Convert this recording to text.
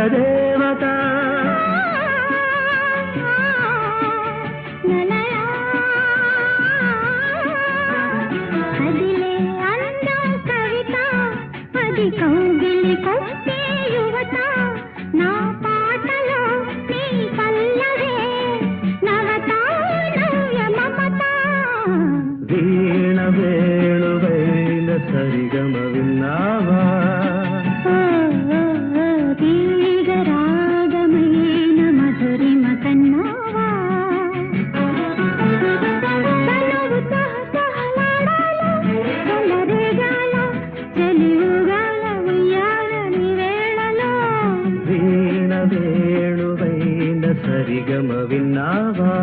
దేవత అదిలే అందం కవిత అది కౌగిలి కొట్టే యువత నా పాటలో నీ పల్లవే నవత నవ్య మమత వీణ వేణువైన సరిగమ విన్నావా తీగ రాగమైన మధురిమ కన్నావా తనువు తహతహలాడాల చెలరేగాల చెలియుగాల ఉయ్యాలని వేళలో వీణ వేణువైన సరిగమ విన్నావా